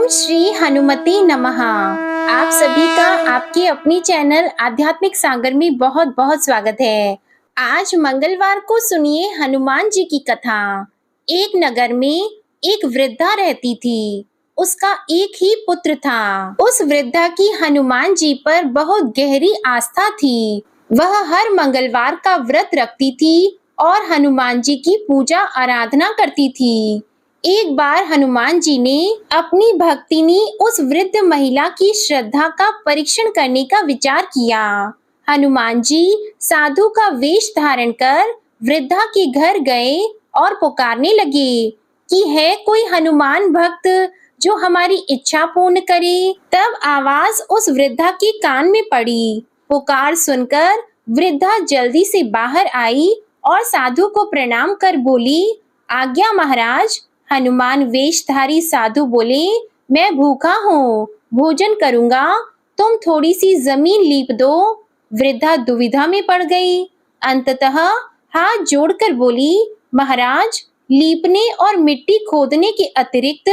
ओम श्री हनुमते नमः। आप सभी का आपके अपनी चैनल आध्यात्मिक सागर में बहुत बहुत स्वागत है। आज मंगलवार को सुनिए हनुमान जी की कथा। एक नगर में एक वृद्धा रहती थी। उसका एक ही पुत्र था। उस वृद्धा की हनुमान जी पर बहुत गहरी आस्था थी। वह हर मंगलवार का व्रत रखती थी और हनुमान जी की पूजा आराधना करती थी। एक बार हनुमान जी ने अपनी भक्तिनी उस वृद्ध महिला की श्रद्धा का परीक्षण करने का विचार किया। हनुमान जी साधु का वेश धारण कर वृद्धा के घर गए और पुकारने लगे कि है कोई हनुमान भक्त जो हमारी इच्छा पूर्ण करे। तब आवाज उस वृद्धा के कान में पड़ी। पुकार सुनकर वृद्धा जल्दी से बाहर आई और साधु को प्रणाम कर बोली, आज्ञा महाराज। हनुमान वेशधारी साधु बोले, मैं भूखा हूँ, भोजन करूंगा, तुम थोड़ी सी जमीन लीप दो। वृद्धा दुविधा में पड़ गई। अंततः हाथ जोड़कर बोली, महाराज, लीपने और मिट्टी खोदने के अतिरिक्त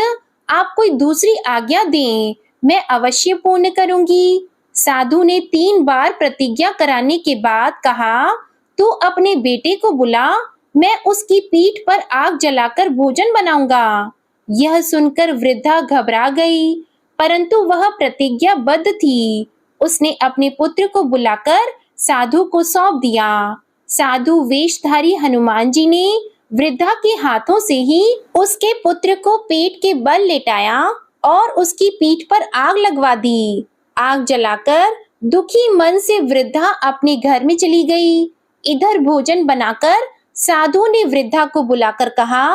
आप कोई दूसरी आज्ञा दें, मैं अवश्य पूर्ण करूंगी। साधु ने 3 बार प्रतिज्ञा कराने के बाद कहा, तू अपने बेटे को बुला, मैं उसकी पीठ पर आग जलाकर भोजन बनाऊंगा। यह सुनकर वृद्धा घबरा गई, परंतु वह प्रतिज्ञाबद्ध थी। उसने अपने पुत्र को बुलाकर साधु को सौंप दिया। साधु वेशधारी हनुमान जी ने वृद्धा के हाथों से ही उसके पुत्र को पेट के बल लेटाया और उसकी पीठ पर आग लगवा दी। आग जलाकर दुखी मन से वृद्धा अपने घर में चली गई। इधर भोजन बनाकर साधु ने वृद्धा को बुलाकर कहा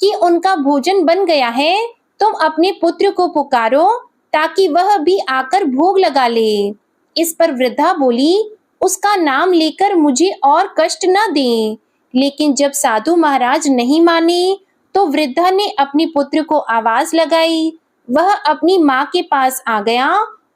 कि उनका भोजन बन गया है, तुम अपने पुत्र को पुकारो ताकि वह भी आकर भोग लगा ले। इस पर वृद्धा बोली, उसका नाम लेकर मुझे और कष्ट न दें। लेकिन जब साधु महाराज नहीं माने तो वृद्धा ने अपने पुत्र को आवाज लगाई। वह अपनी माँ के पास आ गया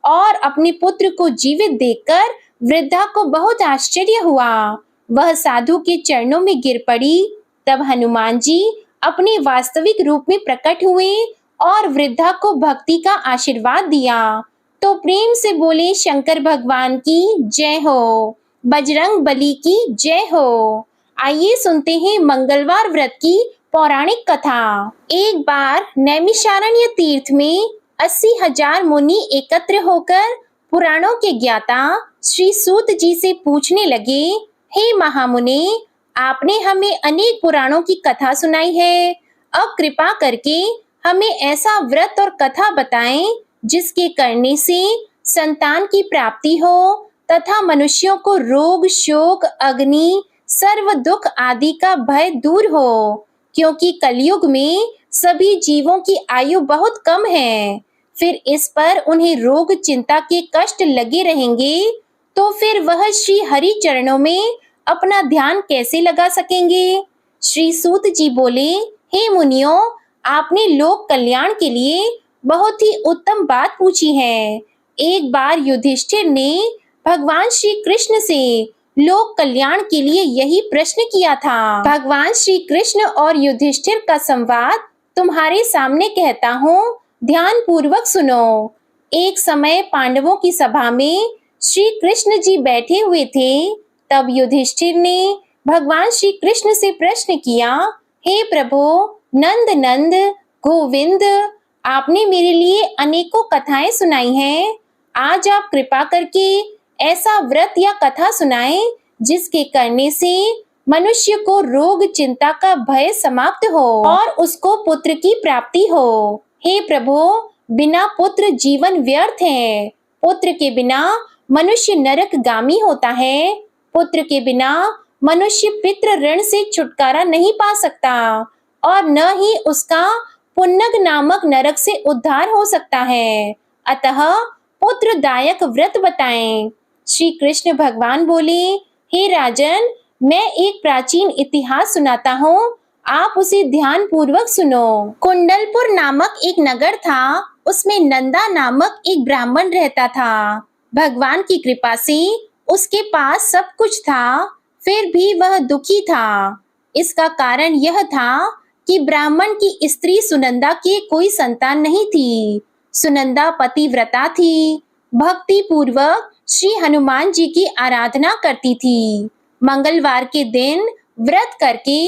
और अपने पुत्र को जीवित देखकर वृद्धा को बहुत आश्चर्य हुआ। वह साधु के चरणों में गिर पड़ी। तब हनुमान जी अपने वास्तविक रूप में प्रकट हुए और वृद्धा को भक्ति का आशीर्वाद दिया। तो प्रेम से बोले, शंकर भगवान की जय हो, बजरंग बली की जय हो। आइए सुनते हैं मंगलवार व्रत की पौराणिक कथा। एक बार नैमिषारण्य तीर्थ में 80,000 मुनि एकत्र होकर पुराणों के ज्ञाता श्री सूत जी से पूछने लगे, हे महामुने, आपने हमें अनेक पुराणों की कथा सुनाई है। अब कृपा करके हमें ऐसा व्रत और कथा बताएं जिसके करने से संतान की प्राप्ति हो तथा मनुष्यों को रोग, शोक, अग्नि, सर्व दुख आदि का भय दूर हो, क्योंकि कलयुग में सभी जीवों की आयु बहुत कम है। फिर इस पर उन्हें रोग, चिंता के कष्ट लगे रहेंगे, तो फिर वह श्री हरि चरणों में अपना ध्यान कैसे लगा सकेंगे। श्री सूत जी बोले, हे मुनियों, आपने लोक कल्याण के लिए बहुत ही उत्तम बात पूछी है। एक बार युधिष्ठिर ने भगवान श्री कृष्ण से लोक कल्याण के लिए यही प्रश्न किया था। भगवान श्री कृष्ण और युधिष्ठिर का संवाद तुम्हारे सामने कहता हूँ, ध्यान पूर्वक सुनो। एक समय पांडवों की सभा में श्री कृष्ण जी बैठे हुए थे। तब युधिष्ठिर ने भगवान श्री कृष्ण से प्रश्न किया, हे प्रभु, नंद नंद, गोविंद, आपने मेरे लिए अनेकों कथाएं सुनाई हैं। आज आप कृपा करके ऐसा व्रत या कथा सुनाएं जिसके करने से मनुष्य को रोग, चिंता का भय समाप्त हो और उसको पुत्र की प्राप्ति हो। हे प्रभु, बिना पुत्र जीवन व्यर्थ है। पुत्र के बिना मनुष्य नरकगामी होता है। पुत्र के बिना मनुष्य पितृ ऋण से छुटकारा नहीं पा सकता और न ही उसका पुन्नग नामक नरक से उद्धार हो सकता है। अतः पुत्रदायक व्रत बताएं। श्री कृष्ण भगवान बोले, हे राजन, मैं एक प्राचीन इतिहास सुनाता हूँ, आप उसे ध्यान पूर्वक सुनो। कुंडलपुर नामक एक नगर था। उसमें नंदा नामक एक ब्राह्मण रहता था। भगवान की कृपा से उसके पास सब कुछ था, फिर भी वह दुखी था। इसका कारण यह था कि ब्राह्मण की स्त्री सुनंदा की कोई संतान नहीं थी। सुनंदा पतिव्रता थी, भक्ति पूर्वक श्री हनुमान जी की आराधना करती थी। मंगलवार के दिन व्रत करके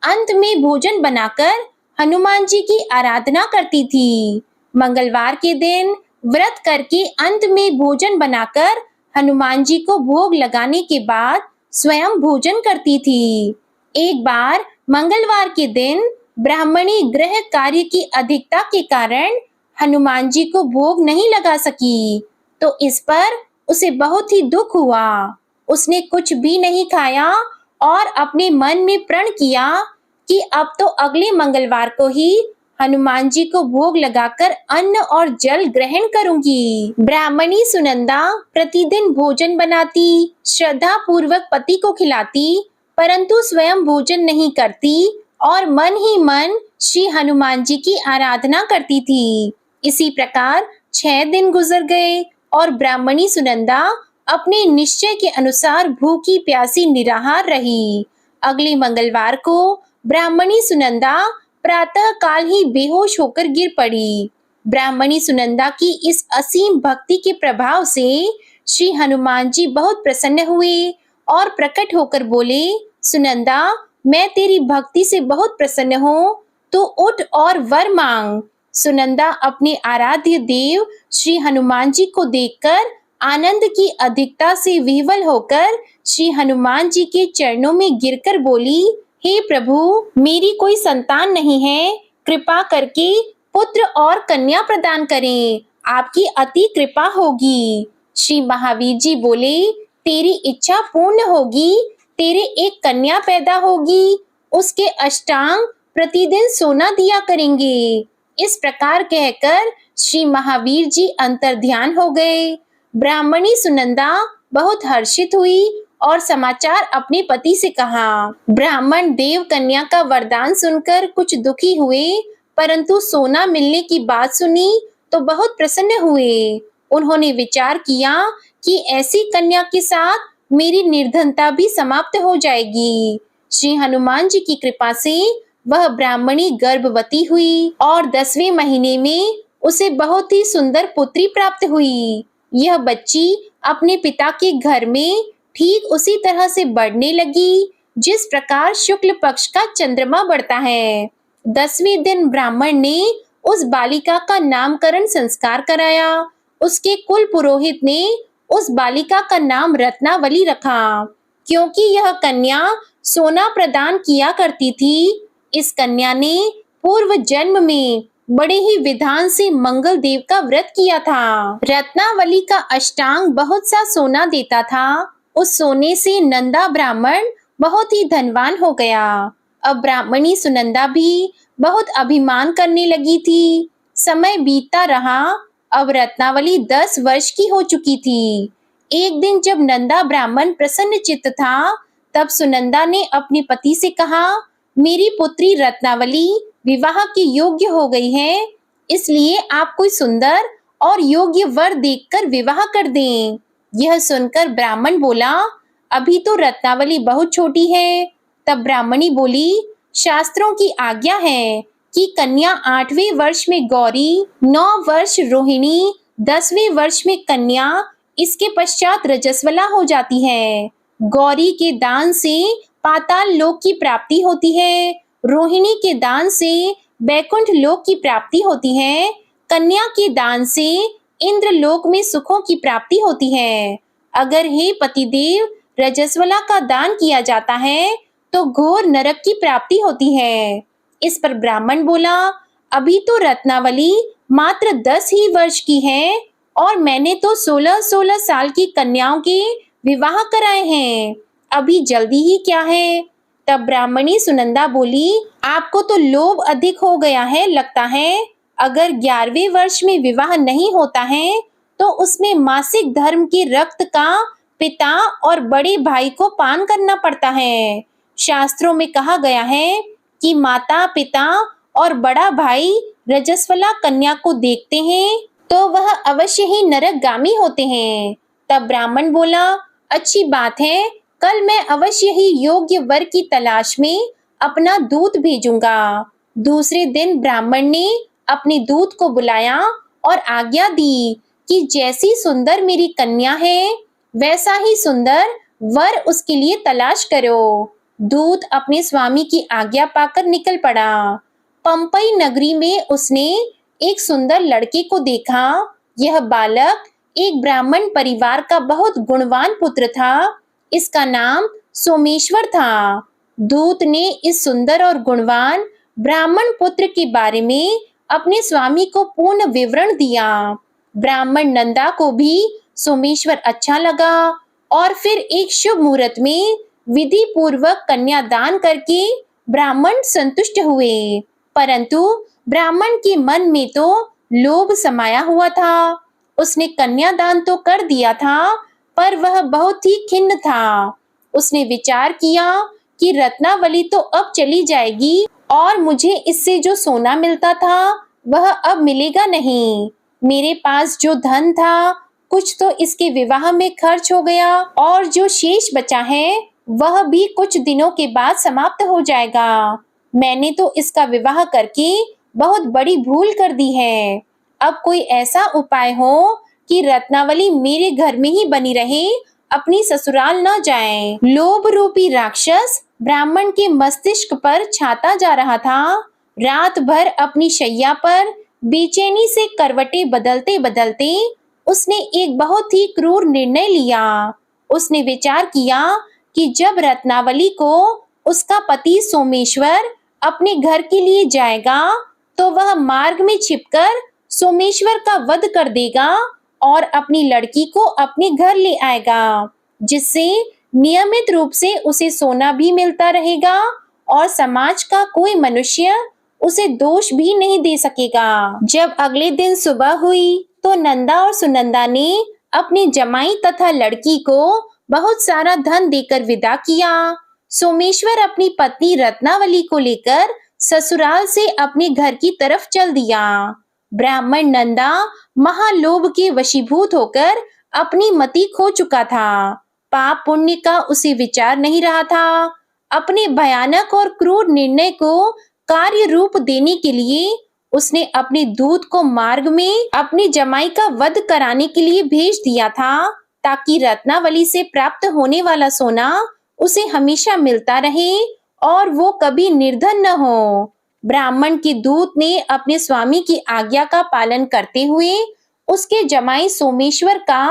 अंत में भोजन बनाकर हनुमान जी की आराधना करती थी। मंगलवार के दिन व्रत करके अंत में भोजन बनाकर हनुमान जी को भोग लगाने के बाद स्वयं भोजन करती थी। एक बार मंगलवार के दिन ब्राह्मणी गृह कार्य की अधिकता के कारण हनुमान जी को भोग नहीं लगा सकी, तो इस पर उसे बहुत ही दुख हुआ। उसने कुछ भी नहीं खाया और अपने मन में प्रण किया कि अब तो अगले मंगलवार को ही हनुमान जी को भोग लगाकर अन्न और जल ग्रहण करूंगी। ब्राह्मणी सुनंदा प्रतिदिन भोजन बनाती, श्रद्धा पूर्वक पति को खिलाती, परंतु स्वयं भोजन नहीं करती और मन ही मन श्री हनुमान जी की आराधना करती थी। इसी प्रकार 6 दिन गुजर गए और ब्राह्मणी सुनंदा अपने निश्चय के अनुसार भूखी प्यासी निराहार रही। अगले मंगलवार को ब्राह्मणी सुनंदा प्रातः काल ही बेहोश होकर गिर पड़ी। ब्राह्मणी सुनंदा की इस असीम भक्ति के प्रभाव से श्री हनुमान जी बहुत प्रसन्न हुए और प्रकट होकर बोले, सुनंदा, मैं तेरी भक्ति से बहुत प्रसन्न हूँ, तो उठ और वर मांग। सुनंदा अपने आराध्य देव श्री हनुमान जी को देखकर आनंद की अधिकता से विह्वल होकर श्री हनुमान जी के चरणों में गिरकर बोली, हे प्रभु, मेरी कोई संतान नहीं है, कृपा करके पुत्र और कन्या प्रदान करें, आपकी अति कृपा होगी। श्री महावीर जी बोले, तेरी इच्छा पूर्ण होगी, तेरे एक कन्या पैदा होगी, उसके अष्टांग प्रतिदिन सोना दिया करेंगे। इस प्रकार कहकर श्री महावीर जी अंतर्ध्यान हो गए। ब्राह्मणी सुनंदा बहुत हर्षित हुई और समाचार अपने पति से कहा। ब्राह्मण देव कन्या का वरदान सुनकर कुछ दुखी हुए, परंतु सोना मिलने की बात सुनी तो बहुत प्रसन्न हुए। उन्होंने विचार किया कि ऐसी कन्या के साथ मेरी निर्धनता भी समाप्त हो जाएगी। श्री हनुमान जी की कृपा से वह ब्राह्मणी गर्भवती हुई और 10वें महीने में उसे बहुत ही सुंदर पुत्री प्राप्त हुई। यह बच्ची अपने पिता के घर में ठीक उसी तरह से बढ़ने लगी जिस प्रकार शुक्ल पक्ष का चंद्रमा बढ़ता है। 10वें दिन ब्राह्मण ने उस बालिका का नामकरण संस्कार कराया। उसके कुल पुरोहित ने उस बालिका का नाम रत्नावली रखा, क्योंकि यह कन्या सोना प्रदान किया करती थी। इस कन्या ने पूर्व जन्म में बड़े ही विधान से मंगल देव का व्रत किया था। रत्नावली का अष्टांग बहुत सा सोना देता था। उस सोने से नंदा ब्राह्मण बहुत ही धनवान हो गया। अब ब्राह्मणी सुनंदा भी बहुत अभिमान करने लगी थी। समय बीतता रहा। अब रत्नावली 10 वर्ष की हो चुकी थी। एक दिन जब नंदा ब्राह्मण प्रसन्न चित्त था, तब सुनंदा ने अपने पति से कहा, मेरी पुत्री रत्नावली विवाह के योग्य हो गई है, इसलिए आप कोई सुंदर और योग्य वर देखकर विवाह कर दें। यह सुनकर ब्राह्मण बोला, अभी तो रत्नावली बहुत छोटी है। तब ब्राह्मणी बोली, शास्त्रों की आज्ञा है कि कन्या 8वें वर्ष में गौरी, 9 वर्ष रोहिणी, 10वें वर्ष में कन्या, इसके पश्चात रजस्वला हो जाती है। गौरी के दान से पाताल लोक की प्राप्ति होती है, रोहिणी के दान से बैकुंठ लोक की प्राप्ति होती है, कन्या के दान से इंद्र लोक में सुखों की प्राप्ति होती है। अगर हे पतिदेव रजस्वला का दान किया जाता है तो घोर नरक की प्राप्ति होती है। इस पर ब्राह्मण बोला, अभी तो रत्नावली मात्र 10 ही वर्ष की है और मैंने तो 16-16 साल की कन्याओं के विवाह कराए हैं, अभी जल्दी ही क्या है। तब ब्राह्मणी सुनंदा बोली, आपको तो लोभ अधिक हो गया है लगता है। अगर 11वें वर्ष में विवाह नहीं होता है तो उसमें मासिक धर्म के रक्त का पिता और बड़े भाई को पान करना पड़ता है। शास्त्रों में कहा गया है कि माता, पिता और बड़ा भाई रजस्वला कन्या को देखते हैं तो वह अवश्य ही नरकगामी होते हैं। तब ब्राह्मण बोला, अच्छी बात है, कल मैं अवश्य ही योग्य वर की तलाश में अपना दूत भेजूंगा। दूसरे दिन ब्राह्मण ने अपने दूत को बुलाया और आज्ञा दी कि जैसी सुंदर मेरी कन्या है वैसा ही सुंदर वर उसके लिए तलाश करो। दूत अपने स्वामी की आज्ञा पाकर निकल पड़ा। पंपई नगरी में उसने एक सुंदर लड़के को देखा। यह बालक एक ब्राह्मण परिवार का बहुत गुणवान पुत्र था। इसका नाम सोमेश्वर था। दूत ने इस सुंदर और गुणवान ब्राह्मण पुत्र के बारे में अपने स्वामी को पूर्ण विवरण दिया। ब्राह्मण नंदा को भी सोमेश्वर अच्छा लगा और फिर एक शुभ मुहूर्त में विधि पूर्वक कन्यादान करके ब्राह्मण संतुष्ट हुए। परंतु ब्राह्मण के मन में तो लोभ समाया हुआ था। उसने कन्यादान तो कर दिया था पर वह बहुत ही खिन्न था। उसने विचार किया कि रत्नावली तो अब चली जाएगी और मुझे इससे जो सोना मिलता था वह अब मिलेगा नहीं। मेरे पास जो धन था कुछ तो इसके विवाह में खर्च हो गया और जो शेष बचा है वह भी कुछ दिनों के बाद समाप्त हो जाएगा। मैंने तो इसका विवाह करके बहुत बड़ी भूल कर दी है। अब कोई ऐसा उपाय हो कि रत्नावली मेरे घर में ही बनी रहे, अपनी ससुराल न जाए। लोभ रूपी राक्षस ब्राह्मण के मस्तिष्क पर छाता जा रहा था। रात भर अपनी शैया पर बेचैनी से करवटें बदलते बदलते उसने एक बहुत ही क्रूर निर्णय लिया। उसने विचार किया कि जब रत्नावली को उसका पति सोमेश्वर अपने घर के लिए जाएगा तो वह मार्ग में छिपकर सोमेश्वर का वध कर देगा और अपनी लड़की को अपने घर ले आएगा, जिससे नियमित रूप से उसे सोना भी मिलता रहेगा और समाज का कोई मनुष्य उसे दोष भी नहीं दे सकेगा। जब अगले दिन सुबह हुई तो नंदा और सुनंदा ने अपने जमाई तथा लड़की को बहुत सारा धन देकर विदा किया। सोमेश्वर अपनी पत्नी रत्नावली को लेकर ससुराल से अपने घर की तरफ चल दिया। ब्राह्मण नंदा महालोभ के वशीभूत होकर अपनी मति खो चुका था। पाप पुण्य का उसे विचार नहीं रहा था। अपने भयानक और क्रूर निर्णय को कार्य रूप देने के लिए उसने अपने दूत को मार्ग में अपनी जमाई का वध कराने के लिए भेज दिया था, ताकि रत्नावली से प्राप्त होने वाला सोना उसे हमेशा मिलता रहे और वो कभी निर्धन न हो। ब्राह्मण के दूत ने अपने स्वामी की आज्ञा का पालन करते हुए उसके जमाई सोमेश्वर का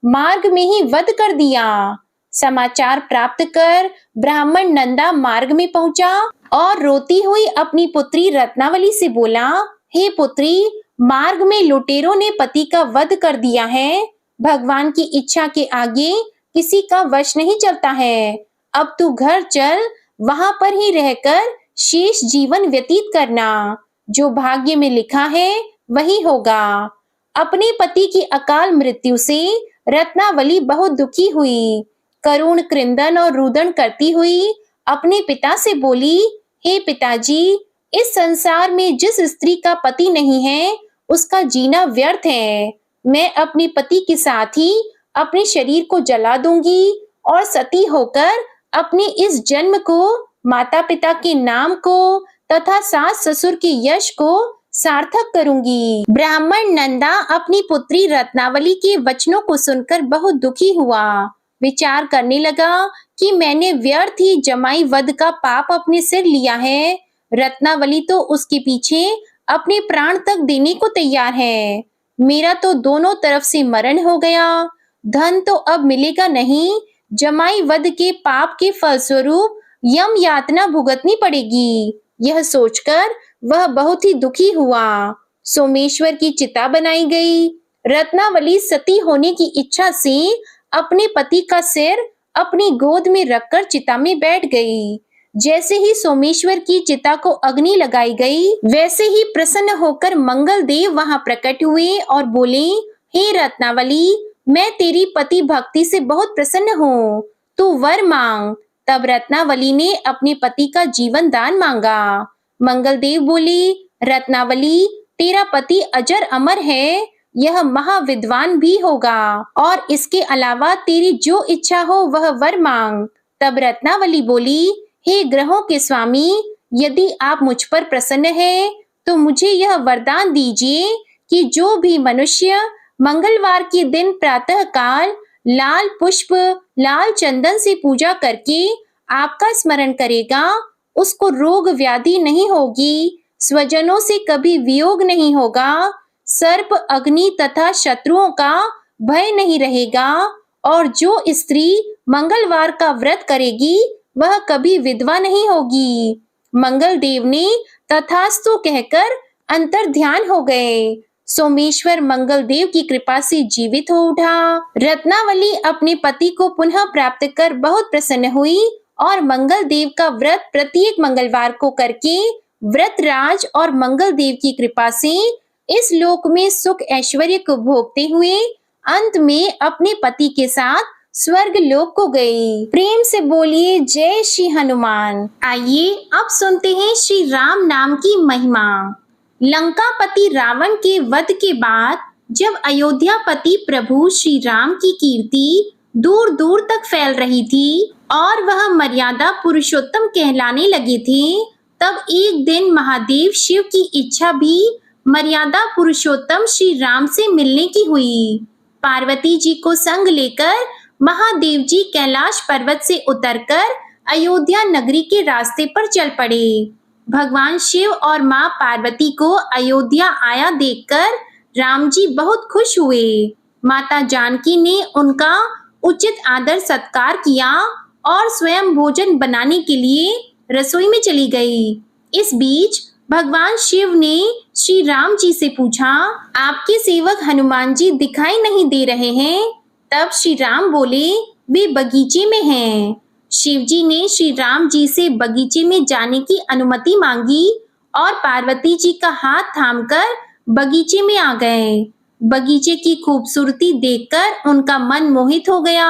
मार्ग में ही वध कर दिया। समाचार प्राप्त कर ब्राह्मण नंदा मार्ग में पहुंचा और रोती हुई अपनी पुत्री रत्नावली से बोला, हे पुत्री, मार्ग में लुटेरों ने पति का वध कर दिया है। भगवान की इच्छा के आगे किसी का वश नहीं चलता है। अब तू घर चल, वहां पर ही रहकर शेष जीवन व्यतीत करना। जो भाग्य में लिखा है वही होगा। अपने पति की अकाल मृत्यु से रत्नावली बहुत दुखी हुई। करुण क्रंदन और रुदन करती हुई अपने पिता से बोली, हे पिताजी, इस संसार में जिस स्त्री का पति नहीं है उसका जीना व्यर्थ है। मैं अपने पति के साथ ही अपने शरीर को जला दूंगी और सती होकर अपने इस जन्म को, माता पिता के नाम को तथा सास ससुर के यश को सार्थक करूंगी। ब्राह्मण नंदा अपनी पुत्री रत्नावली के वचनों को सुनकर बहुत दुखी हुआ। विचार करने लगा कि मैंने व्यर्थ ही जमाई वध का पाप अपने सिर लिया है। रत्नावली तो उसके पीछे अपने प्राण तक देने को तैयार है। मेरा तो दोनों तरफ से मरण हो गया। धन तो अब मिलेगा नहीं। जमाई वध के पाप के फलस्वरूप यम यातना भुगतनी पड़ेगी। यह सोचकर वह बहुत ही दुखी हुआ। सोमेश्वर की चिता बनाई गई। रत्नावली सती होने की इच्छा से अपने पति का सिर अपनी गोद में रखकर चिता में बैठ गई। जैसे ही सोमेश्वर की चिता को अग्नि लगाई गई, वैसे ही प्रसन्न होकर मंगल देव वहां प्रकट हुए और बोले, हे रत्नावली, मैं तेरी पति भक्ति से बहुत प्रसन्न हूँ, तू वर मांग। तब रत्नावली ने अपने पति का जीवन दान मांगा। मंगल देव बोले, रत्नावली, तेरा पति अजर अमर है, यह महाविद्वान भी होगा और इसके अलावा तेरी जो इच्छा हो वह वर मांग। तब रत्नावली बोली, हे ग्रहों के स्वामी, यदि आप मुझ पर प्रसन्न हैं तो मुझे यह वरदान दीजिए कि जो भी मनुष्य मंगलवार के दिन प्रातः काल लाल पुष्प, लाल चंदन से पूजा करके आपका स्मरण करेगा, उसको रोग व्याधि नहीं होगी, स्वजनों से कभी वियोग नहीं होगा, सर्प, अग्नि तथा शत्रुओं का भय नहीं रहेगा, और जो स्त्री मंगलवार का व्रत करेगी वह कभी विधवा नहीं होगी। मंगल देव ने तथास्तु कहकर अंतर ध्यान हो गए। सोमेश्वर मंगल देव की कृपा से जीवित हो उठा। रत्नावली अपने पति को पुनः प्राप्त कर बहुत प्रसन्न हुई और मंगल देव का व्रत प्रत्येक मंगलवार को करके व्रतराज और मंगल देव की कृपा से इस लोक में सुख ऐश्वर्य को भोगते हुए अंत में अपने पति के साथ स्वर्ग लोक को गई। प्रेम से बोलिए जय श्री हनुमान। आइए अब सुनते हैं श्री राम नाम की महिमा। लंकापति रावण के वध के बाद जब अयोध्यापति प्रभु श्री राम की कीर्ति दूर दूर तक फैल रही थी और वह मर्यादा पुरुषोत्तम कहलाने लगे थे, तब एक दिन महादेव शिव की इच्छा भी मर्यादा पुरुषोत्तम श्री राम से मिलने की हुई। पार्वती जी को संग लेकर महादेव जी कैलाश पर्वत से उतरकर अयोध्या नगरी के रास्ते पर चल पड़े। भगवान शिव और माँ पार्वती को अयोध्या आया देखकर राम जी बहुत खुश हुए। माता जानकी ने उनका उचित आदर सत्कार किया और स्वयं भोजन बनाने के लिए रसोई में चली गई। इस बीच भगवान शिव ने श्री राम जी से पूछा, आपके सेवक हनुमान जी दिखाई नहीं दे रहे हैं। तब श्री राम बोले, वे बगीचे में हैं। शिव जी ने श्री राम जी से बगीचे में जाने की अनुमति मांगी और पार्वती जी का हाथ थामकर बगीचे में आ गए। बगीचे की खूबसूरती देखकर उनका मन मोहित हो गया।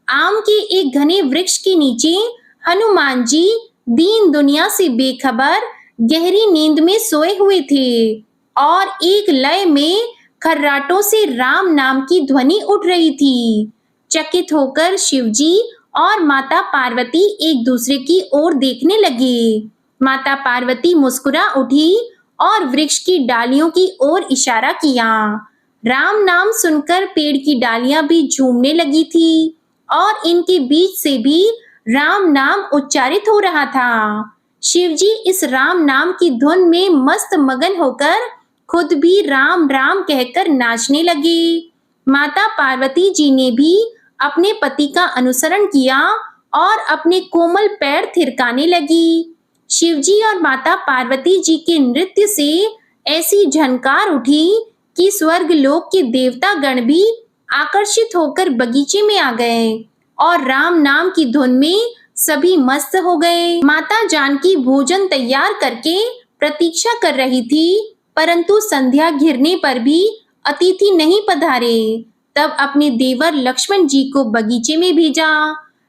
आम के एक घने वृक्ष के नीचे हनुमान जी दीन दुनिया से बेखबर गहरी नींद में सोए हुए थे और एक लय में खर्राटों से राम नाम की ध्वनि उठ रही थी। चकित होकर शिवजी और माता पार्वती एक दूसरे की ओर देखने लगे। माता पार्वती मुस्कुरा उठी और वृक्ष की डालियों की ओर इशारा किया। राम नाम सुनकर पेड़ की डालियां भी झूमने लगी थी और इनके बीच से भी राम नाम उच्चारित हो रहा था। शिवजी इस राम नाम की धुन में मस्त मगन होकर खुद भी राम राम कहकर नाचने लगे। माता पार्वती जी ने भी अपने पति का अनुसरण किया और अपने कोमल पैर थिरकाने लगी। शिवजी और माता पार्वती जी के नृत्य से ऐसी झनकार उठी कि स्वर्ग लोक के देवता गण भी आकर्षित होकर बगीचे में आ गए और राम नाम की धुन में सभी मस्त हो गए। माता जानकी भोजन तैयार करके प्रतीक्षा कर रही थी, परंतु संध्या घिरने पर भी अतिथि नहीं पधारे। तब अपने देवर लक्ष्मण जी को बगीचे में भेजा।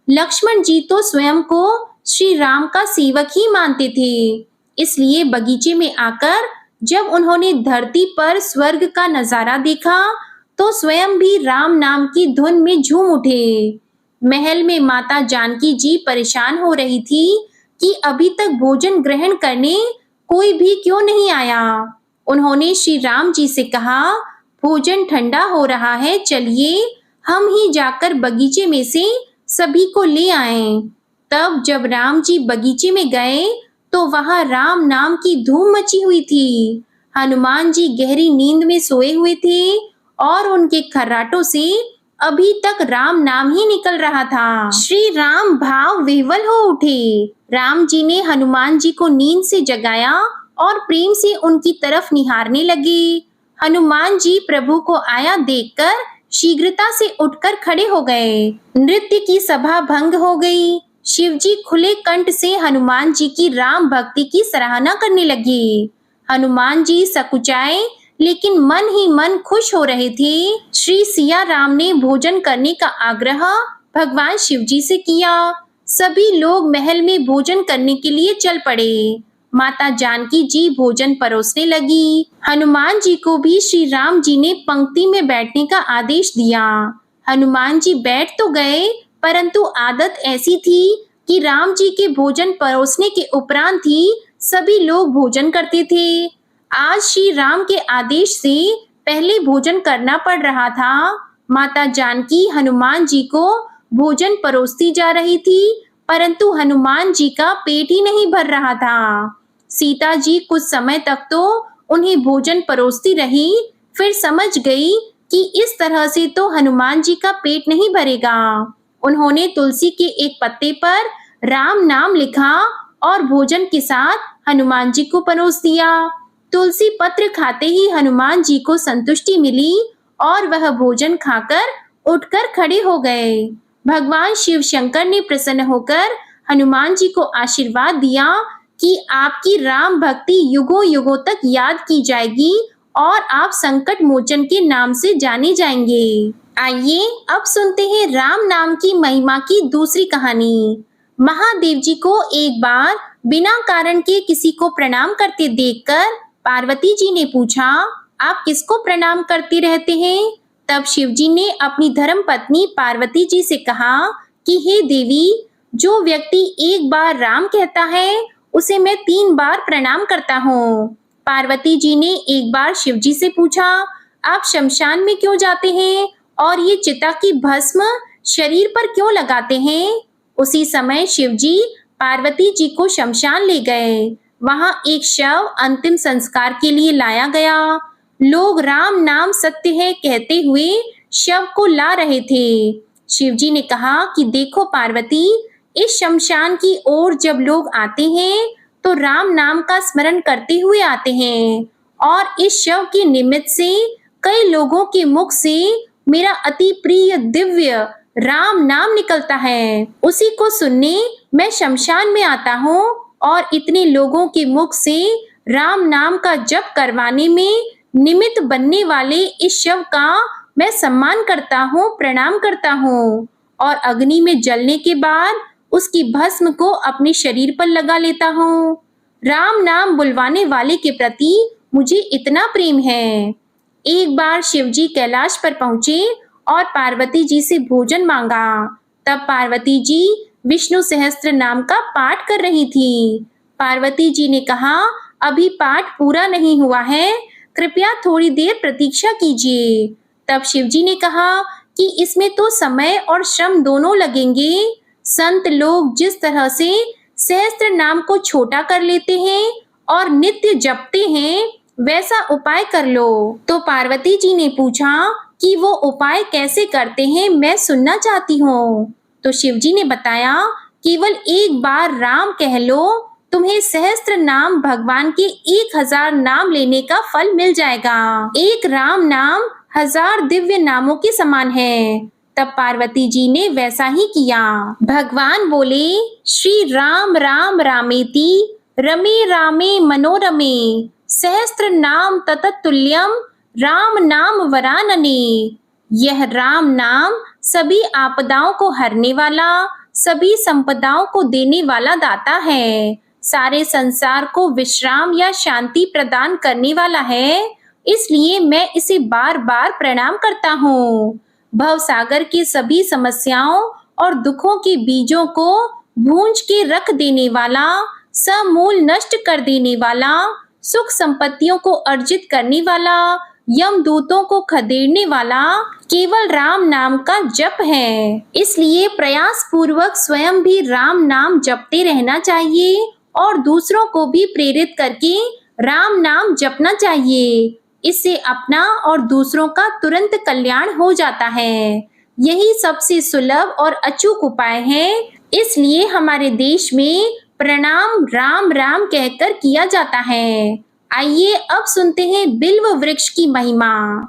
लक्ष्मण जी तो स्वयं को श्री राम का सेवक ही मानते थे, इसलिए बगीचे में आकर जब उन्होंने धरती पर स्वर्ग का नजारा देखा तो स्वयं भी राम नाम की धुन में झूम उठे। महल में माता जानकी जी परेशान हो रही थी कि अभी तक भोजन ग्रहण करने कोई भी क्यों नहीं आया। उन्होंने श्री राम जी से कहा, भोजन ठंडा हो रहा है, चलिए हम ही जाकर बगीचे में से सभी को ले आएं। तब जब राम जी बगीचे में गए तो वहां राम नाम की धूम मची हुई थी। हनुमान जी गहरी नींद में सोए हुए थे और उनके खर्राटों से अभी तक राम नाम ही निकल रहा था। श्री राम भाव विह्वल हो उठे। राम जी ने हनुमान जी को नींद से जगाया और प्रेम से उनकी तरफ निहारने लगे। हनुमान जी प्रभु को आया देखकर शीघ्रता से उठकर खड़े हो गए। नृत्य की सभा भंग हो गई। शिवजी खुले कंठ से हनुमान जी की राम भक्ति की सराहना करने लगे। हनुमान जी सकुचाए लेकिन मन ही मन खुश हो रहे थे। श्री सिया राम ने भोजन करने का आग्रह भगवान शिवजी से किया। सभी लोग महल में भोजन करने के लिए चल पड़े। माता जानकी जी भोजन परोसने लगी। हनुमान जी को भी श्री राम जी ने पंक्ति में बैठने का आदेश दिया। हनुमान जी बैठ तो गए, परंतु आदत ऐसी थी कि राम जी के भोजन परोसने के उपरांत ही सभी लोग भोजन करते थे। आज श्री राम के आदेश से पहले भोजन करना पड़ रहा था। माता जानकी हनुमान जी को भोजन परोसती जा रही थी, परंतु हनुमान जी का पेट ही नहीं भर रहा था। सीता जी कुछ समय तक तो उन्हें भोजन परोसती रही, फिर समझ गई कि इस तरह से तो हनुमान जी का पेट नहीं भरेगा। उन्होंने तुलसी के एक पत्ते पर राम नाम लिखा और भोजन के साथ हनुमान जी को परोस दिया। तुलसी पत्र खाते ही हनुमान जी को संतुष्टि मिली और वह भोजन खाकर उठकर खड़े हो गए। भगवान शिव शंकर ने प्रसन्न होकर हनुमान जी को आशीर्वाद दिया कि आपकी राम भक्ति युगों युगों तक याद की जाएगी और आप संकट मोचन के नाम से जाने जाएंगे। आइए अब सुनते हैं राम नाम की महिमा की दूसरी कहानी। महादेव जी को एक बार बिना कारण के किसी को प्रणाम करते देखकर पार्वती जी ने पूछा, आप किसको प्रणाम करते रहते हैं? तब शिव जी ने अपनी धर्म पत्नी पार्वती जी से कहा कि हे देवी, जो व्यक्ति एक बार राम कहता है उसे मैं 3 बार प्रणाम करता हूँ। पार्वती जी ने एक बार शिव जी से पूछा, आप शमशान में क्यों जाते हैं और ये चिता की भस्म शरीर पर क्यों लगाते हैं? उसी समय शिव जी पार्वती जी को शमशान ले गए। वहां एक शव अंतिम संस्कार के लिए लाया गया। लोग राम नाम सत्य है कहते हुए शव को ला रहे थे। शिव जी ने कहा कि देखो पार्वती, इस शमशान की ओर जब लोग आते हैं तो राम नाम का स्मरण करते हुए आते हैं और इस शव के निमित्त से कई लोगों के मुख से मेरा अति प्रिय दिव्य राम नाम निकलता है। उसी को सुनने मैं शमशान में आता हूँ और इतने लोगों के मुख से राम नाम का जप करवाने में निमित्त बनने वाले इस शव का मैं सम्मान करता हूँ, प्रणाम करता हूँ और अग्नि में जलने के बाद उसकी भस्म को अपने शरीर पर लगा लेता हूँ। राम नाम बुलवाने वाले के प्रति मुझे इतना प्रेम है। एक बार शिव जी कैलाश पर पहुंचे और पार्वती जी से भोजन मांगा। तब पार्वती जी विष्णु सहस्त्र नाम का पाठ कर रही थी। पार्वती जी ने कहा, अभी पाठ पूरा नहीं हुआ है, कृपया थोड़ी देर प्रतीक्षा कीजिए। तब शिव जी ने कहा कि इसमें तो समय और श्रम दोनों लगेंगे। संत लोग जिस तरह से सहस्त्र नाम को छोटा कर लेते हैं और नित्य जपते हैं, वैसा उपाय कर लो। तो पार्वती जी ने पूछा कि वो उपाय कैसे करते हैं, मैं सुनना चाहती हूँ। तो शिव जी ने बताया, केवल एक बार राम कह लो, तुम्हें सहस्त्र नाम भगवान के 1000 नाम लेने का फल मिल जाएगा। एक राम नाम 1000 दिव्य नामों के समान है। तब पार्वती जी ने वैसा ही किया। भगवान बोले, श्री राम राम रामेति रमे रामे मनोरमे सहस्त्र नाम तततुल्यम राम नाम वरानने। यह राम नाम सभी आपदाओं को हरने वाला, सभी संपदाओं को देने वाला दाता है, सारे संसार को विश्राम या शांति प्रदान करने वाला है। इसलिए मैं इसे बार बार प्रणाम करता हूँ। भव सागर की सभी समस्याओं और दुखों के बीजों को भूंज के रख देने वाला, समूल नष्ट कर देने वाला, सुख संपत्तियों को अर्जित करने वाला, यमदूतों को खदेड़ने वाला केवल राम नाम का जप है। इसलिए प्रयास पूर्वक स्वयं भी राम नाम जपते रहना चाहिए और दूसरों को भी प्रेरित करके राम नाम जपना चाहिए। इससे अपना और दूसरों का तुरंत कल्याण हो जाता है। यही सबसे सुलभ और अचूक उपाय है। इसलिए हमारे देश में प्रणाम राम राम कहकर किया जाता है। आइए अब सुनते हैं बिल्व वृक्ष की महिमा।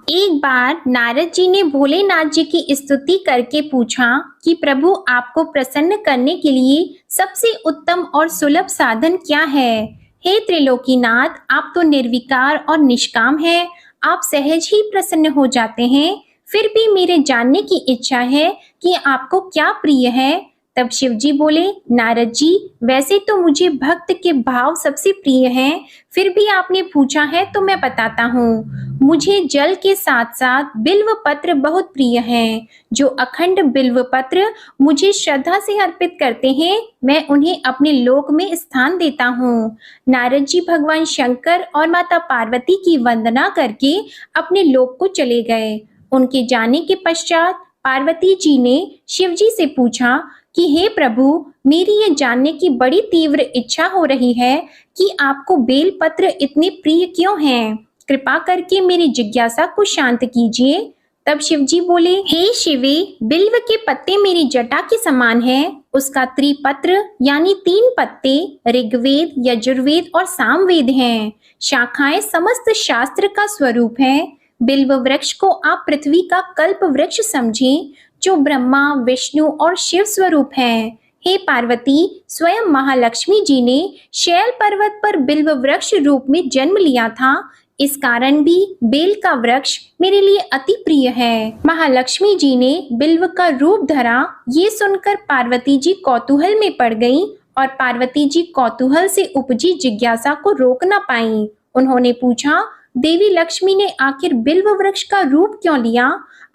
एक बार नारद जी ने भोलेनाथ जी की स्तुति करके पूछा कि प्रभु, आपको प्रसन्न करने के लिए सबसे उत्तम और सुलभ साधन क्या है? हे त्रिलोकीनाथ, आप तो निर्विकार और निष्काम हैं। आप सहज ही प्रसन्न हो जाते हैं। फिर भी मेरे जानने की इच्छा है कि आपको क्या प्रिय है। तब शिव जी बोले, नारद जी, वैसे तो मुझे भक्त के भाव सबसे प्रिय हैं, फिर भी आपने पूछा है तो मैं बताता हूँ। मुझे जल के साथ साथ बिल्व पत्र बहुत प्रिय हैं। जो अखंड बिल्व पत्र मुझे श्रद्धा से अर्पित करते हैं, मैं उन्हें अपने लोक में स्थान देता हूँ। नारद जी भगवान शंकर और माता पार्वती की वंदना करके अपने लोक को चले गए। उनके जाने के पश्चात पार्वती जी ने शिव जी से पूछा कि हे प्रभु, मेरी ये जानने की बड़ी तीव्र इच्छा हो रही है कि आपको बेलपत्र इतने प्रिय क्यों हैं? कृपा करके मेरी जिज्ञासा को शांत कीजिए। तब शिव जी बोले, हे शिवे, बिल्व के पत्ते मेरी जटा के समान हैं। उसका त्रिपत्र यानी 3 पत्ते ऋग्वेद, यजुर्वेद और सामवेद हैं। शाखाएं समस्त शास्त्र का स्वरूप हैं। बिल्व वृक्ष को आप पृथ्वी का कल्प वृक्ष समझें, जो ब्रह्मा, विष्णु और शिव स्वरूप हैं। हे पार्वती, स्वयं महालक्ष्मी जी ने शैल पर्वत पर बिल्व वृक्ष रूप में जन्म लिया था। इस कारण भी बेल का वृक्ष मेरे लिए अति प्रिय है। महालक्ष्मी जी ने बिल्व का रूप धरा, ये सुनकर पार्वती जी कौतूहल में पड़ गईं और पार्वती जी कौतूहल से उपजी जिज्ञासा को रोक न पाईं। उन्होंने पूछा, देवी लक्ष्मी ने आखिर बिल्व वृक्ष का रूप क्यों लिया?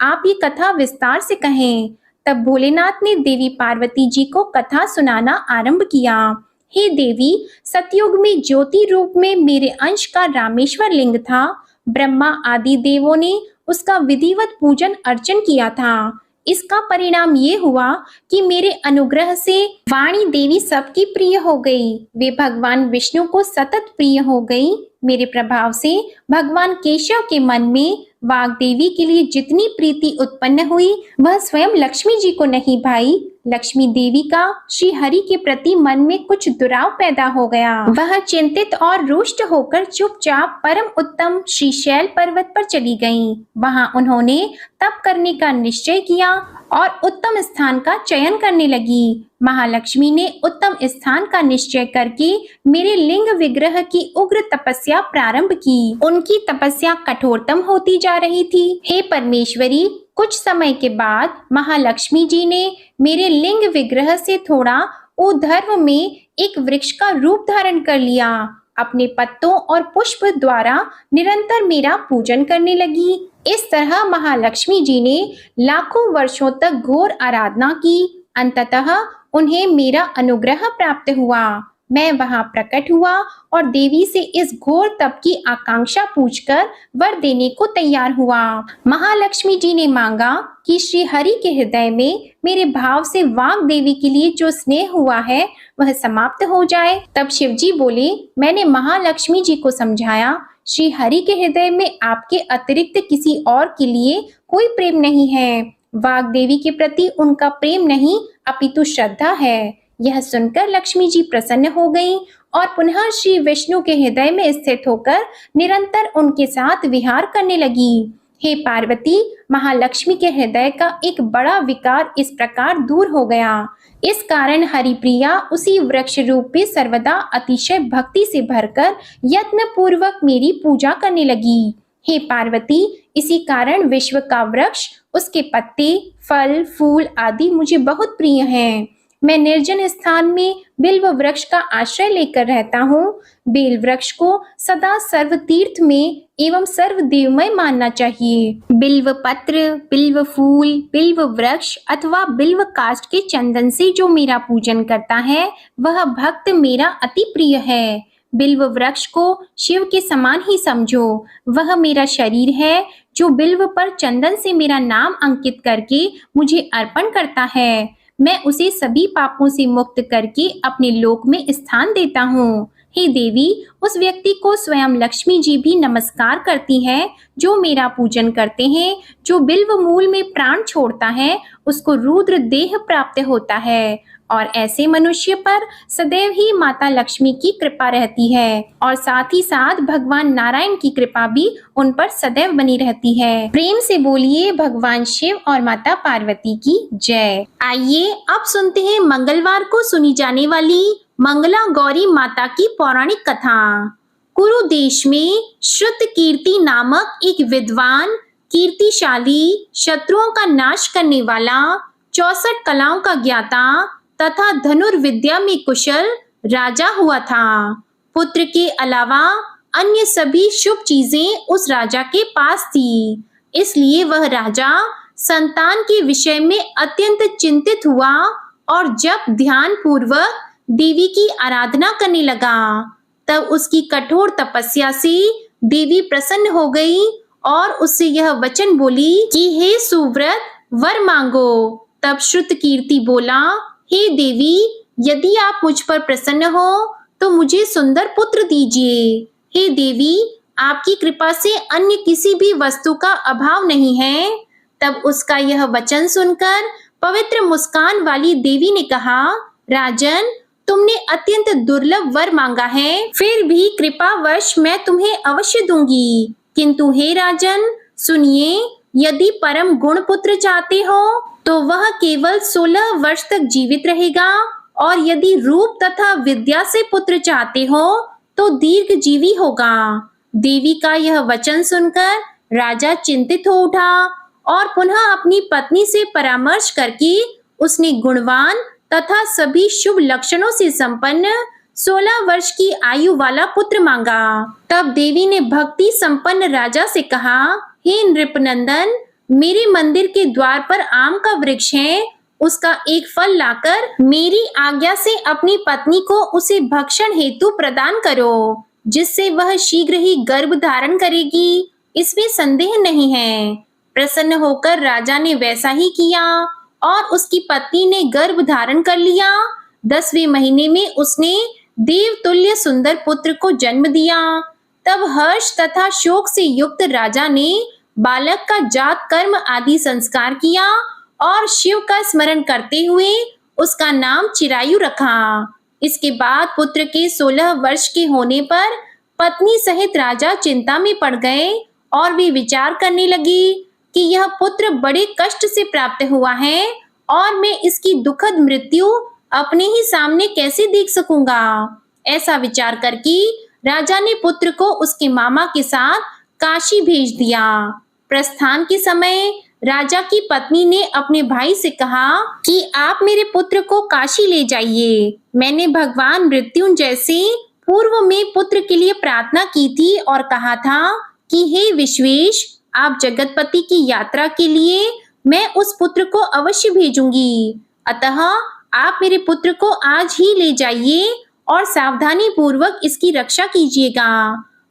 आप ये कथा विस्तार से कहें। तब भोलेनाथ ने देवी पार्वती जी को कथा सुनाना आरंभ किया। हे देवी, सतयुग में ज्योति रूप में मेरे अंश का रामेश्वर लिंग था। ब्रह्मा आदि देवों ने उसका विधिवत पूजन अर्चन किया था। इसका परिणाम ये हुआ कि मेरे अनुग्रह से वाणी देवी सबकी प्रिय हो गई। वे भगवान विष्णु को सतत प्रिय हो गई। मेरे प्रभाव से भगवान केशव के मन में वाग देवी के लिए जितनी प्रीति उत्पन्न हुई, वह स्वयं लक्ष्मी जी को नहीं भाई। लक्ष्मी देवी का श्री हरि के प्रति मन में कुछ दुराव पैदा हो गया। वह चिंतित और रुष्ट होकर चुपचाप परम उत्तम श्री शैल पर्वत पर चली गईं। वहां उन्होंने तप करने का निश्चय किया और उत्तम स्थान का चयन करने लगी। महालक्ष्मी ने उत्तम स्थान का निश्चय करके मेरे लिंग विग्रह की उग्र तपस्या प्रारंभ की। उनकी तपस्या कठोरतम होती जा रही थी। हे परमेश्वरी, कुछ समय के बाद महालक्ष्मी जी ने मेरे लिंग विग्रह से थोड़ा ऊर्ध्व में एक वृक्ष का रूप धारण कर लिया। अपने पत्तों और पुष्प द्वारा निरंतर मेरा पूजन करने लगी। इस तरह महालक्ष्मी जी ने लाखों वर्षों तक घोर आराधना की। अंततः उन्हें मेरा अनुग्रह प्राप्त हुआ। मैं वहां प्रकट हुआ और देवी से इस घोर तप की आकांक्षा पूछकर वर देने को तैयार हुआ। महालक्ष्मी जी ने मांगा कि श्री हरि के हृदय में मेरे भाव से वाग देवी के लिए जो स्नेह हुआ है वह समाप्त हो जाए। तब शिव जी बोले, मैंने महालक्ष्मी जी को समझाया, श्री हरि के हृदय में आपके अतिरिक्त किसी और के लिए कोई प्रेम नहीं है। वाग देवी के प्रति उनका प्रेम नहीं अपितु श्रद्धा है। यह सुनकर लक्ष्मी जी प्रसन्न हो गईं और पुनः श्री विष्णु के हृदय में स्थित होकर निरंतर उनके साथ विहार करने लगी। हे पार्वती, महालक्ष्मी के हृदय का एक बड़ा विकार इस प्रकार दूर हो गया। इस कारण हरिप्रिया उसी वृक्ष रूप में सर्वदा अतिशय भक्ति से भरकर यत्न पूर्वक मेरी पूजा करने लगी। हे पार्वती, इसी कारण विश्व का वृक्ष, उसके पत्ते, फल, फूल आदि मुझे बहुत प्रिय हैं। मैं निर्जन स्थान में बिल्व वृक्ष का आश्रय लेकर रहता हूँ। बेल वृक्ष को सदा सर्व तीर्थ में एवं सर्व देवमय मानना चाहिए। बिल्व पत्र, बिल्व फूल, बिल्व वृक्ष अथवा बिल्व काष्ठ के चंदन से जो मेरा पूजन करता है वह भक्त मेरा अति प्रिय है। बिल्व वृक्ष को शिव के समान ही समझो। वह मेरा शरीर है जो बिल्व पर चंदन से मेरा नाम अंकित करके मुझे अर्पण करता है। मैं उसे सभी पापों से मुक्त करके अपने लोक में स्थान देता हूँ। हे देवी, उस व्यक्ति को स्वयं लक्ष्मी जी भी नमस्कार करती है जो मेरा पूजन करते हैं। जो बिल्व मूल में प्राण छोड़ता है उसको रुद्र देह प्राप्त होता है और ऐसे मनुष्य पर सदैव ही माता लक्ष्मी की कृपा रहती है और साथ ही साथ भगवान नारायण की कृपा भी उन पर सदैव बनी रहती है। प्रेम से बोलिए भगवान शिव और माता पार्वती की जय। आइए अब सुनते हैं मंगलवार को सुनी जाने वाली मंगला गौरी माता की पौराणिक कथा। कुरु देश में श्रुत कीर्ति नामक एक विद्वान, कीर्तिशाली, शत्रुओं का नाश करने वाला, 64 कलाओं का ज्ञाता, तथा धनुर्विद्या में कुशल राजा हुआ था। पुत्र के अलावा अन्य सभी शुभ चीजें उस राजा के पास थी, इसलिए वह राजा संतान के विषय में अत्यंत चिंतित हुआ और जब ध्यान पूर्वक देवी की आराधना करने लगा, तब उसकी कठोर तपस्या से देवी प्रसन्न हो गई और उससे यह वचन बोली कि हे सुव्रत, वर मांगो। तब श्रुतकीर्ति बोला, हे देवी, यदि आप मुझ पर प्रसन्न हो तो मुझे सुंदर पुत्र दीजिए। हे देवी, आपकी कृपा से अन्य किसी भी वस्तु का अभाव नहीं है। तब उसका यह वचन सुनकर पवित्र मुस्कान वाली देवी ने कहा, राजन, तुमने अत्यंत दुर्लभ वर मांगा है, फिर भी कृपावश मैं तुम्हें अवश्य दूंगी। किंतु हे राजन, सुनिए, यदि परम गुण पुत्र चाहते हो तो वह केवल 16 वर्ष तक जीवित रहेगा, और यदि रूप तथा विद्या से पुत्र चाहते हो तो दीर्घजीवी होगा। देवी का यह वचन सुनकर राजा चिंतित हो उठा और पुनः अपनी पत्नी से परामर्श करके उसने गुणवान तथा सभी शुभ लक्षणों से संपन्न 16 वर्ष की आयु वाला पुत्र मांगा। तब देवी ने भक्ति संपन्न राजा से कहा, हे नृपनंदन, मेरे मंदिर के द्वार पर आम का वृक्ष है, उसका एक फल लाकर मेरी आज्ञा से अपनी पत्नी को उसे भक्षण हेतु प्रदान करो, जिससे वह शीघ्र ही गर्भ धारण करेगी, इसमें संदेह नहीं है। प्रसन्न होकर राजा ने वैसा ही किया और उसकी पत्नी ने गर्भ धारण कर लिया। 10वें महीने में उसने देवतुल्य सुंदर पुत्र को जन्म दिया। तब हर्ष तथा शोक से युक्त राजा ने बालक का जात कर्म आदि संस्कार किया और शिव का स्मरण करते हुए उसका नाम चिरायु रखा। इसके बाद पुत्र के 16 वर्ष के होने पर पत्नी सहित राजा चिंता में पड़ गए और वे विचार करने लगे कि यह पुत्र बड़े कष्ट से प्राप्त हुआ है और मैं इसकी दुखद मृत्यु अपने ही सामने कैसे देख सकूंगा। ऐसा विचार करके राजा ने पुत्र को उसके मामा के साथ काशी भेज दिया। प्रस्थान के समय राजा की पत्नी ने अपने भाई से कहा कि आप मेरे पुत्र को काशी ले जाइए। मैंने भगवान मृत्युंजय से पूर्व में पुत्र के लिए प्रार्थना की थी और कहा था कि हे विश्वेश, आप जगतपति की यात्रा के लिए मैं उस पुत्र को अवश्य भेजूंगी। अतः आप मेरे पुत्र को आज ही ले जाइए और सावधानी पूर्वक इसकी रक्षा कीजिएगा।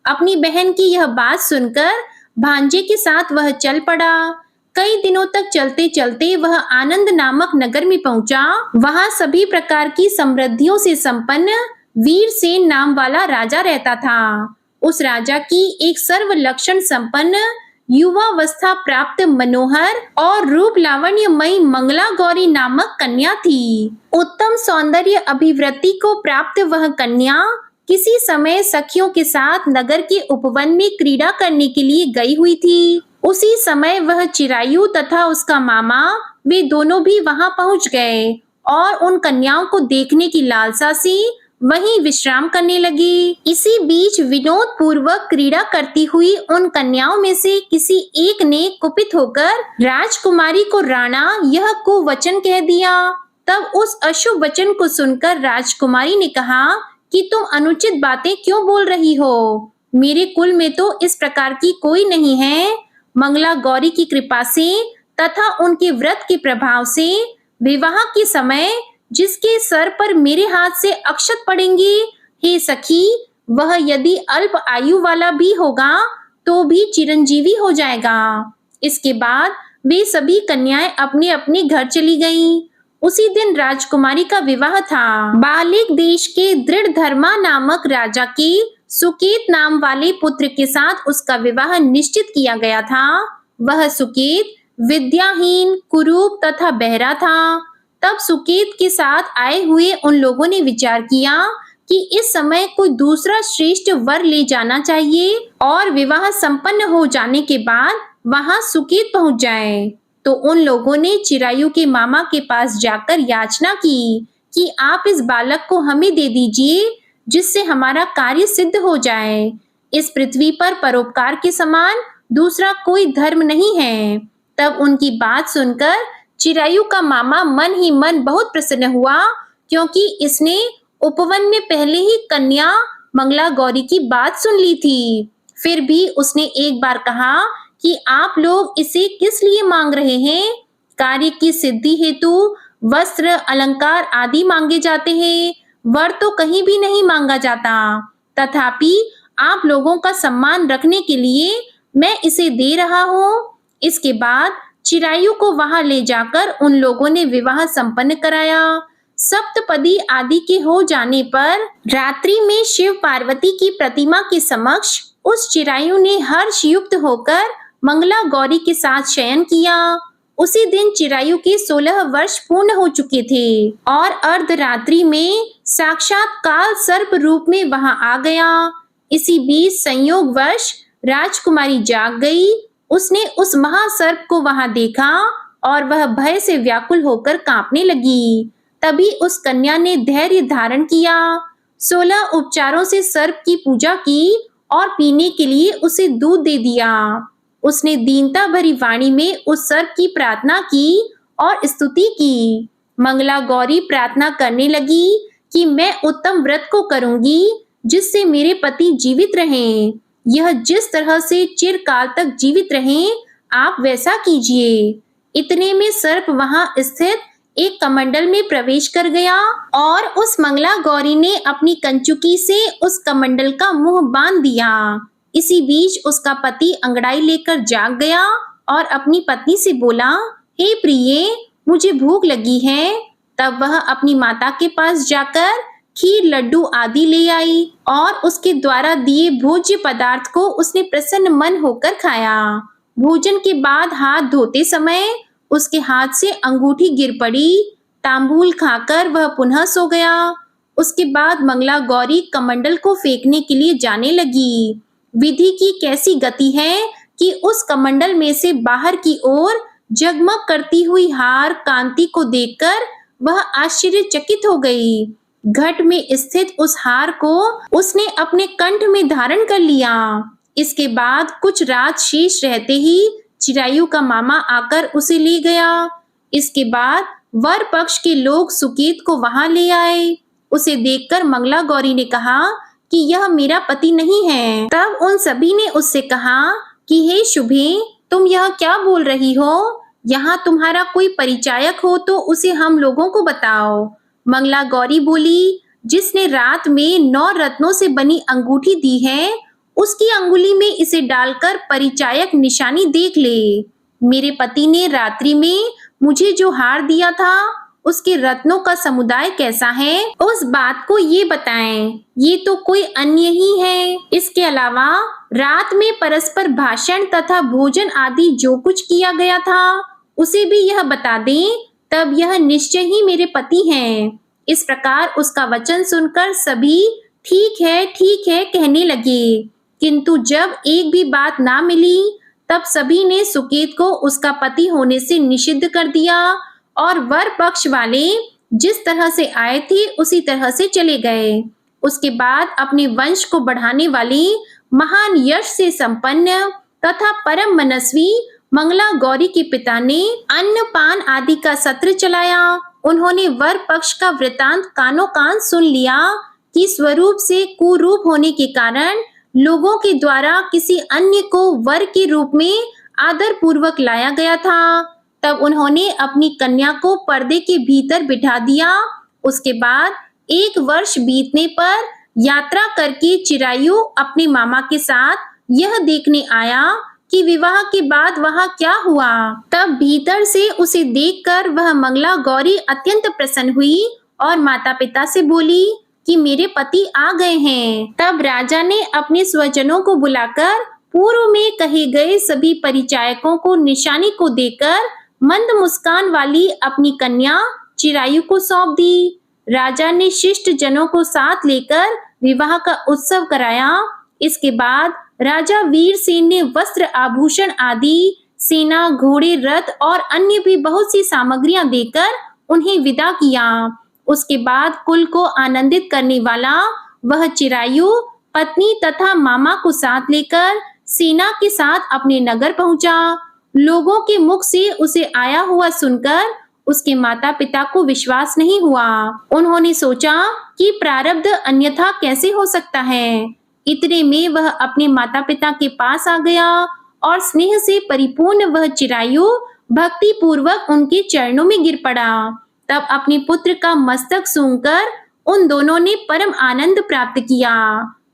अपनी बहन की यह बात सुनकर भांजे के साथ वह चल पड़ा। कई दिनों तक चलते चलते वह आनंद नामक नगर में पहुंचा। वहां सभी प्रकार की समृद्धियों से संपन्न वीरसेन नाम वाला राजा रहता था। उस राजा की एक सर्व लक्षण संपन्न युवावस्था प्राप्त मनोहर और रूप लावण्यमयी मंगला गौरी नामक कन्या थी। उत्तम सौंदर्य अभिवृद्धि को प्राप्त वह कन्या किसी समय सखियों के साथ नगर के उपवन में क्रीड़ा करने के लिए गई हुई थी। उसी समय वह चिरायु तथा उसका मामा वे दोनों भी वहां पहुंच गए और उन कन्याओं को देखने की लालसा से वहीं विश्राम करने लगे। इसी बीच विनोद पूर्वक क्रीड़ा करती हुई उन कन्याओं में से किसी एक ने कुपित होकर राजकुमारी को राणा यह कुवचन कह दिया। तब उस अशुभ वचन को सुनकर राजकुमारी ने कहा कि तुम अनुचित बातें क्यों बोल रही हो? मेरे कुल में तो इस प्रकार की कोई नहीं है। मंगला गौरी की कृपा से तथा उनके व्रत के प्रभाव से विवाह के समय जिसके सर पर मेरे हाथ से अक्षत पड़ेंगे, हे सखी, वह यदि अल्प आयु वाला भी होगा तो भी चिरंजीवी हो जाएगा। इसके बाद वे सभी कन्याएं अपने अपने घर चली गईं। उसी दिन राजकुमारी का विवाह था। बालिक देश के दृढ़धर्मा नामक राजा के सुकेत नाम वाले पुत्र के साथ उसका विवाह निश्चित किया गया था। वह सुकेत विद्याहीन, कुरूप तथा बहरा था। तब सुकेत के साथ आए हुए उन लोगों ने विचार किया कि इस समय कोई दूसरा श्रेष्ठ वर ले जाना चाहिए और विवाह संपन्न हो जाने के बाद वहां सुकेत पहुंच जाए। तो उन लोगों ने चिरायु के मामा के पास जाकर याचना की कि आप इस बालक को हमें दे दीजिए, जिससे हमारा कार्य सिद्ध हो जाए। इस पृथ्वी पर परोपकार के समान दूसरा कोई धर्म नहीं है। तब उनकी बात सुनकर चिरायु का मामा मन ही मन बहुत प्रसन्न हुआ, क्योंकि इसने उपवन में पहले ही कन्या मंगला गौरी की बात सुन ली थी। फिर भी उसने एक बार कहा कि आप लोग इसे किस लिए मांग रहे हैं? कार्य की सिद्धि हेतु वस्त्र, अलंकार आदि मांगे जाते हैं, वर तो कहीं भी नहीं मांगा जाता। तथापि आप लोगों का सम्मान रखने के लिए मैं इसे दे रहा हूँ। इसके बाद चिरायु को वहां ले जाकर उन लोगों ने विवाह संपन्न कराया। सप्तपदी आदि के हो जाने पर रात्रि में शिव पार्वती की प्रतिमा के समक्ष उस चिरायु ने हर्षयुक्त होकर मंगला गौरी के साथ शयन किया। उसी दिन चिरायु के 16 वर्ष पूर्ण हो चुके थे और अर्धरात्रि में साक्षात काल सर्प रूप में वहां आ गया। इसी बीच संयोगवश राजकुमारी जाग गई। उसने उस महासर्प को वहां देखा और वह भय से व्याकुल होकर कांपने लगी। तभी उस कन्या ने धैर्य धारण किया, 16 उपचारों से सर्प की पूजा की और पीने के लिए उसे दूध दे दिया। उसने दीनता भरी वाणी में उस सर्प की प्रार्थना की और स्तुति की। मंगला गौरी प्रार्थना करने लगी कि मैं उत्तम व्रत को करूंगी जिससे मेरे पति जीवित रहें। यह जिस तरह से चिरकाल तक जीवित रहें, आप वैसा कीजिए। इतने में सर्प वहां स्थित एक कमंडल में प्रवेश कर गया और उस मंगला गौरी ने अपनी कंचुकी से उस कमंडल का मुंह बांध दिया। इसी बीच उसका पति अंगड़ाई लेकर जाग गया और अपनी पत्नी से बोला, हे प्रिये, मुझे भूख लगी है। तब वह अपनी माता के पास जाकर खीर, लड्डू आदि ले आई और उसके द्वारा दिए भोज्य पदार्थ को उसने प्रसन्न मन होकर खाया। भोजन के बाद हाथ धोते समय उसके हाथ से अंगूठी गिर पड़ी। तांबूल खाकर वह पुनः सो गया। उसके बाद मंगला गौरी कमंडल को फेंकने के लिए जाने लगी। विधि की कैसी गति है कि उस कमंडल में से बाहर की ओर जगमग करती हुई हार कांति को देखकर वह आश्चर्यचकित हो गई। घट में स्थित उस हार को उसने अपने कंठ में धारण कर लिया। इसके बाद कुछ रात शेष रहते ही चिरायु का मामा आकर उसे ले गया। इसके बाद वर पक्ष के लोग सुकेत को वहां ले आए। उसे देखकर मंगला गौरी ने कहा कि यह मेरा पति नहीं है। तब उन सभी ने उससे कहा कि हे शुभे, तुम यह क्या बोल रही हो? यहाँ तुम्हारा कोई परिचायक हो तो उसे हम लोगों को बताओ। मंगला गौरी बोली, जिसने रात में 9 रत्नों से बनी अंगूठी दी है, उसकी अंगुली में इसे डालकर परिचायक निशानी देख ले। मेरे पति ने रात्रि में मुझे जो हार दिया था, उसके रत्नों का समुदाय कैसा है, उस बात को ये बताएं। ये तो कोई अन्य ही है। इसके अलावा रात में परस्पर भाषण तथा भोजन आदि जो कुछ किया गया था, उसे भी यह बता दें, तब यह निश्चय ही मेरे पति हैं। इस प्रकार उसका वचन सुनकर सभी ठीक है कहने लगे, किंतु जब एक भी बात ना मिली, तब सभी ने सुकेत को उसका पति होने से निषिद्ध कर दिया और वर पक्ष वाले जिस तरह से आए थे उसी तरह से चले गए। उसके बाद अपने वंश को बढ़ाने वाली महान यश से संपन्न तथा परम मनस्वी मंगला गौरी के पिता ने अन्न पान आदि का सत्र चलाया। उन्होंने वर पक्ष का वृतांत कानों कान सुन लिया कि स्वरूप से कुरूप होने के कारण लोगों के द्वारा किसी अन्य को वर के रूप में आदर पूर्वक लाया गया था। तब उन्होंने अपनी कन्या को पर्दे के भीतर बिठा दिया। उसके बाद 1 वर्ष बीतने पर यात्रा करके चिरायु अपने मामा के साथ यह देखने आया कि विवाह के बाद वहां क्या हुआ। तब भीतर से उसे देखकर वह मंगला गौरी अत्यंत प्रसन्न हुई और माता पिता से बोली कि मेरे पति आ गए हैं। तब राजा ने अपने स्वजनों को बुलाकर पूर्व में कहे गए सभी परिचायकों को निशानी को देकर मंद मुस्कान वाली अपनी कन्या चिरायु को सौंप दी। राजा ने शिष्ट जनों को साथ लेकर विवाह का उत्सव कराया। इसके बाद राजा वीरसेन ने वस्त्र, आभूषण आदि, सेना, घोड़े, रथ और अन्य भी बहुत सी सामग्रियां देकर उन्हें विदा किया। उसके बाद कुल को आनंदित करने वाला वह चिरायु पत्नी तथा मामा को साथ लेकर सेना के साथ अपने नगर पहुंचा। लोगों के मुख से उसे आया हुआ सुनकर उसके माता पिता को विश्वास नहीं हुआ। उन्होंने सोचा कि प्रारब्ध अन्यथा कैसे हो सकता है। इतने में वह अपने माता पिता के पास आ गया और स्नेह से परिपूर्ण वह चिरायु भक्ति पूर्वक उनके चरणों में गिर पड़ा। तब अपने पुत्र का मस्तक सूंघकर उन दोनों ने परम आनंद प्राप्त किया।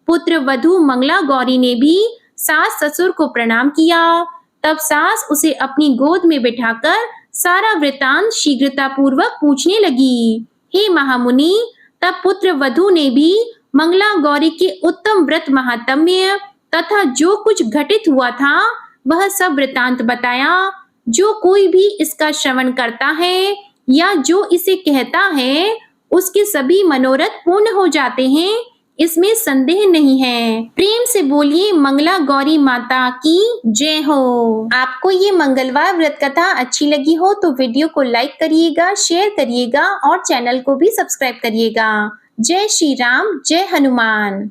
पुत्र वधू मंगला गौरी ने भी सास ससुर को प्रणाम किया। तब सास उसे अपनी गोद में बिठाकर सारा वृतांत शीघ्रता पूर्वक पूछने लगी। हे महामुनि, तब पुत्र वधू ने भी मंगला गौरी के उत्तम व्रत महात्म्य तथा जो कुछ घटित हुआ था वह सब वृतांत बताया। जो कोई भी इसका श्रवण करता है या जो इसे कहता है उसके सभी मनोरथ पूर्ण हो जाते हैं, इसमें संदेह नहीं है। प्रेम से बोलिए मंगला गौरी माता की जय हो। आपको ये मंगलवार व्रत कथा अच्छी लगी हो तो वीडियो को लाइक करिएगा, शेयर करिएगा और चैनल को भी सब्सक्राइब करिएगा। जय श्री राम, जय हनुमान।